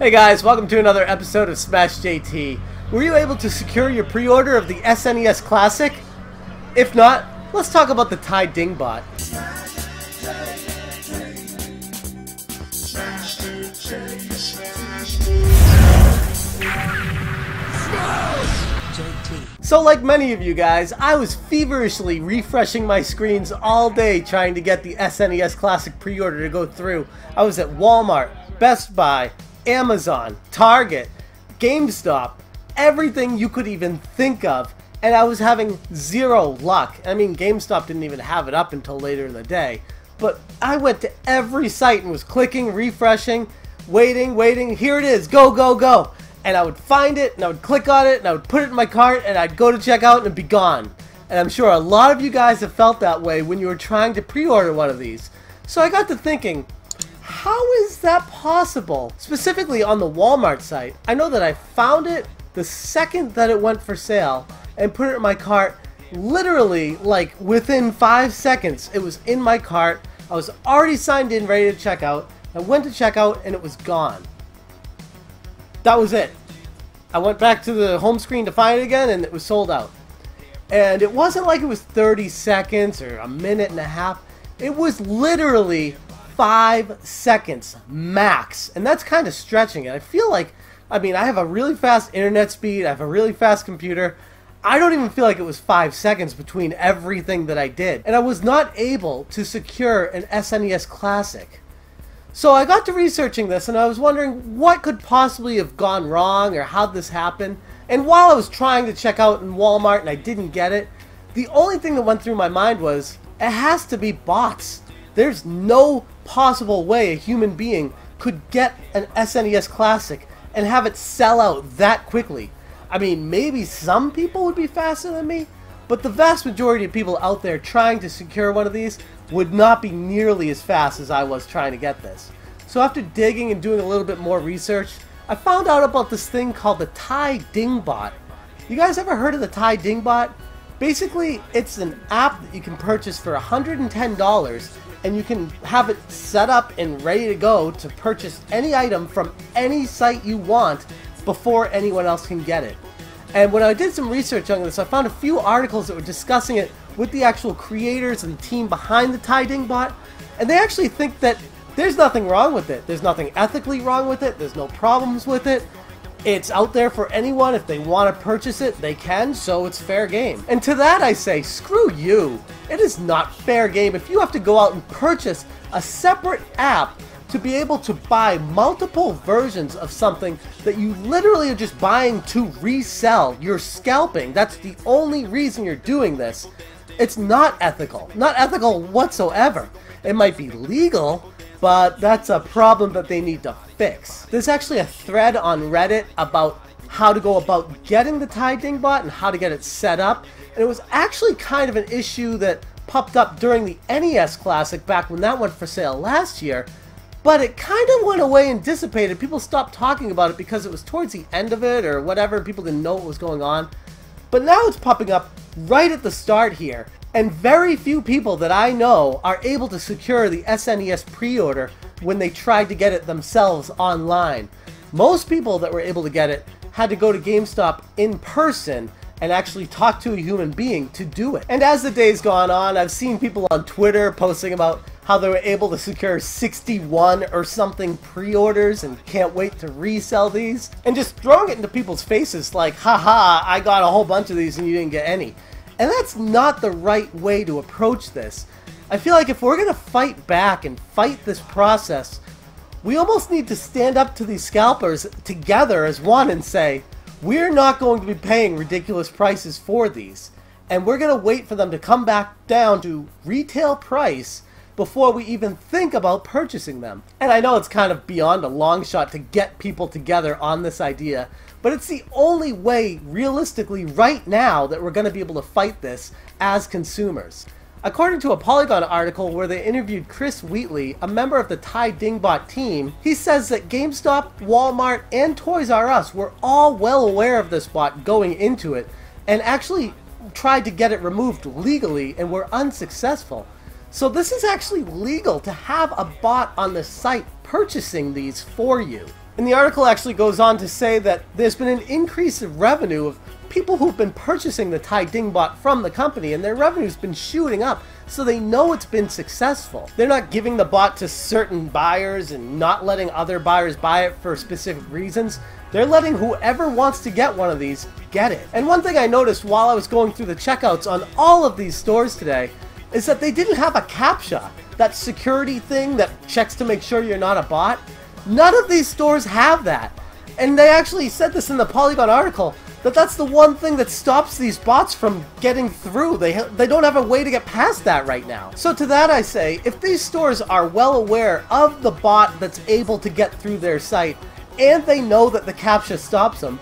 Hey guys, welcome to another episode of Smash JT. Were you able to secure your pre-order of the SNES Classic? If not, let's talk about the Tai Ding Bot. So like many of you guys, I was feverishly refreshing my screens all day trying to get the SNES Classic pre-order to go through. I was at Walmart, Best Buy, Amazon, Target, GameStop, everything you could even think of, and I was having zero luck. I mean, GameStop didn't even have it up until later in the day, but I went to every site and was clicking, refreshing, waiting, here it is, go, go, go. And I would find it, and I would click on it, and I would put it in my cart, and I'd go to check out, and it'd be gone. And I'm sure a lot of you guys have felt that way when you were trying to pre-order one of these. So I got to thinking, how is that possible? Specifically on the Walmart site, I know that I found it the second that it went for sale, and put it in my cart, literally, like, within 5 seconds. It was in my cart, I was already signed in, ready to check out. I went to check out, and it was gone. That was it. I went back to the home screen to find it again, and it was sold out. And it wasn't like it was 30 seconds or a minute and a half. It was literally 5 seconds max. And that's kind of stretching it. I feel like, I mean, I have a really fast internet speed. I have a really fast computer. I don't even feel like it was 5 seconds between everything that I did. And I was not able to secure an SNES Classic. So I got to researching this, and I was wondering what could possibly have gone wrong or how'd this happen. And while I was trying to check out in Walmart and I didn't get it, the only thing that went through my mind was, it has to be bots. There's no possible way a human being could get an SNES Classic and have it sell out that quickly. I mean, maybe some people would be faster than me, but the vast majority of people out there trying to secure one of these would not be nearly as fast as I was trying to get this. So after digging and doing a little bit more research, I found out about this thing called the Tai Ding Bot. You guys ever heard of the Tai Ding Bot? Basically, it's an app that you can purchase for $110, and you can have it set up and ready to go to purchase any item from any site you want before anyone else can get it. And when I did some research on this, I found a few articles that were discussing it with the actual creators and the team behind the Tai Ding Bot, and they actually think that there's nothing wrong with it. There's nothing ethically wrong with it. There's no problems with it. It's out there for anyone. If they want to purchase it, they can, so it's fair game. And to that I say, screw you. It is not fair game if you have to go out and purchase a separate app to be able to buy multiple versions of something that you literally are just buying to resell. You're scalping. That's the only reason you're doing this. It's not ethical. Not ethical whatsoever. It might be legal, but that's a problem that they need to fix. There's actually a thread on Reddit about how to go about getting the Tai Ding Bot and how to get it set up. And it was actually kind of an issue that popped up during the NES Classic back when that went for sale last year. But it kind of went away and dissipated. People stopped talking about it because it was towards the end of it or whatever. People didn't know what was going on. But now it's popping up right at the start here. And very few people that I know are able to secure the SNES pre-order when they tried to get it themselves online. Most people that were able to get it had to go to GameStop in person and actually talk to a human being to do it. And as the day's gone on, I've seen people on Twitter posting about how they were able to secure 61 or something pre-orders and can't wait to resell these, and just throwing it into people's faces like, haha, I got a whole bunch of these and you didn't get any. And that's not the right way to approach this. I feel like if we're gonna fight back and fight this process, we almost need to stand up to these scalpers together as one and say, we're not going to be paying ridiculous prices for these, and we're gonna wait for them to come back down to retail price before we even think about purchasing them. And I know it's kind of beyond a long shot to get people together on this idea, but it's the only way realistically right now that we're going to be able to fight this as consumers. According to a Polygon article where they interviewed Chris Wheatley, a member of the Tai Ding Bot team, he says that GameStop, Walmart, and Toys R Us were all well aware of this bot going into it and actually tried to get it removed legally and were unsuccessful. So this is actually legal to have a bot on the site purchasing these for you. And the article actually goes on to say that there's been an increase in revenue of people who've been purchasing the Tai Ding Bot from the company, and their revenue's been shooting up, so they know it's been successful. They're not giving the bot to certain buyers and not letting other buyers buy it for specific reasons. They're letting whoever wants to get one of these get it. And one thing I noticed while I was going through the checkouts on all of these stores today is that they didn't have a CAPTCHA, that security thing that checks to make sure you're not a bot. None of these stores have that. And they actually said this in the Polygon article, that that's the one thing that stops these bots from getting through. They don't have a way to get past that right now. So to that I say, if these stores are well aware of the bot that's able to get through their site, and they know that the CAPTCHA stops them,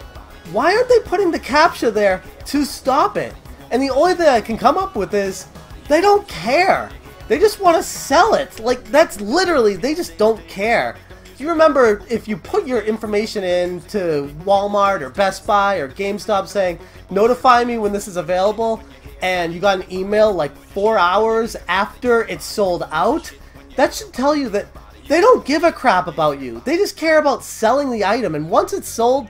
why aren't they putting the CAPTCHA there to stop it? And the only thing I can come up with is, they don't care. They just want to sell it. Like, that's literally, they just don't care. Do you remember if you put your information in to Walmart or Best Buy or GameStop saying, notify me when this is available, and you got an email like 4 hours after it's sold out? That should tell you that they don't give a crap about you. They just care about selling the item, and once it's sold,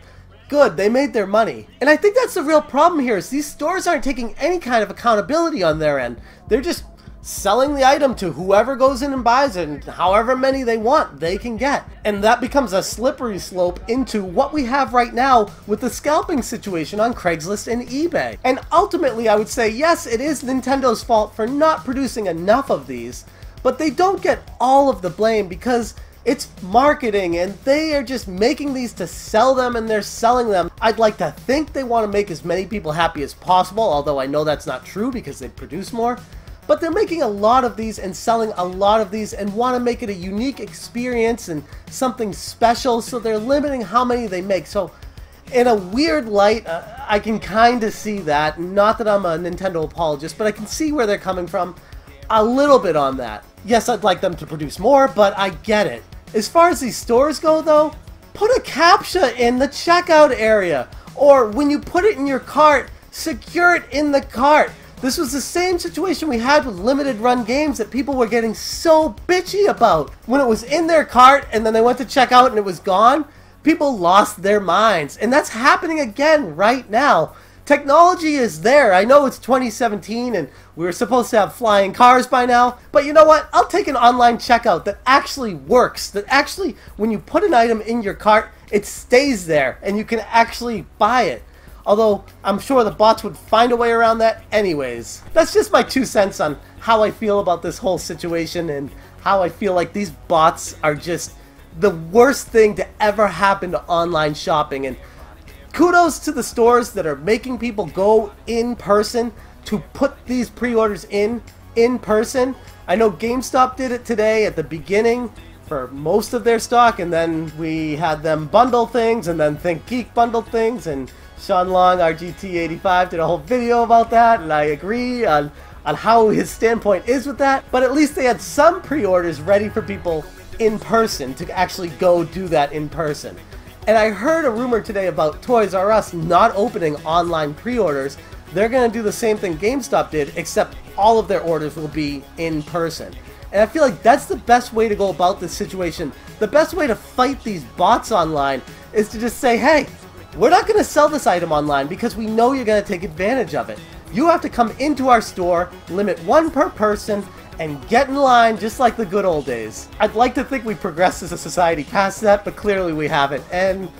good, they made their money. And I think that's the real problem here, is these stores aren't taking any kind of accountability on their end. They're just selling the item to whoever goes in and buys it, and however many they want, they can get. And that becomes a slippery slope into what we have right now with the scalping situation on Craigslist and eBay. And ultimately, I would say, yes, it is Nintendo's fault for not producing enough of these, but they don't get all of the blame because it's marketing, and they are just making these to sell them, and they're selling them. I'd like to think they want to make as many people happy as possible, although I know that's not true because they produce more. But they're making a lot of these and selling a lot of these and want to make it a unique experience and something special, so they're limiting how many they make. So in a weird light, I can kind of see that. Not that I'm a Nintendo apologist, but I can see where they're coming from a little bit on that. Yes, I'd like them to produce more, but I get it. As far as these stores go though, put a CAPTCHA in the checkout area, or when you put it in your cart, secure it in the cart. This was the same situation we had with limited run games that people were getting so bitchy about. When it was in their cart and then they went to check out and it was gone, people lost their minds. And that's happening again right now. Technology is there. I know it's 2017 and we were supposed to have flying cars by now, but you know what? I'll take an online checkout that actually works, that actually, when you put an item in your cart, it stays there and you can actually buy it. Although, I'm sure the bots would find a way around that anyways. That's just my 2 cents on how I feel about this whole situation and how I feel like these bots are just the worst thing to ever happen to online shopping. And kudos to the stores that are making people go in person to put these pre-orders in person. I know GameStop did it today at the beginning for most of their stock, and then we had them bundle things, and then Think Geek bundled things, and Sean Long, RGT85, did a whole video about that, and I agree on how his standpoint is with that. But at least they had some pre-orders ready for people in person to actually go do that in person. And I heard a rumor today about Toys R Us not opening online pre-orders. They're going to do the same thing GameStop did, except all of their orders will be in person. And I feel like that's the best way to go about this situation. The best way to fight these bots online is to just say, hey, we're not going to sell this item online because we know you're going to take advantage of it. You have to come into our store, limit 1 per person, and get in line just like the good old days. I'd like to think we progressed as a society past that, but clearly we haven't. And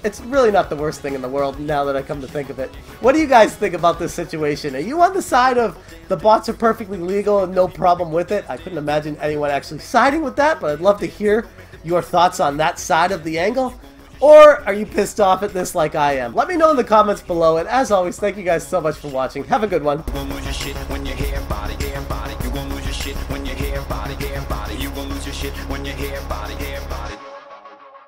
it's really not the worst thing in the world now that I come to think of it. What do you guys think about this situation? Are you on the side of the bots are perfectly legal and no problem with it? I couldn't imagine anyone actually siding with that, but I'd love to hear your thoughts on that side of the angle. Or are you pissed off at this like I am? Let me know in the comments below, and as always, thank you guys so much for watching. Have a good one. You gon' lose your shit when you hear body, You gon' lose your shit when you hear body, You gon' lose your shit when you hear body,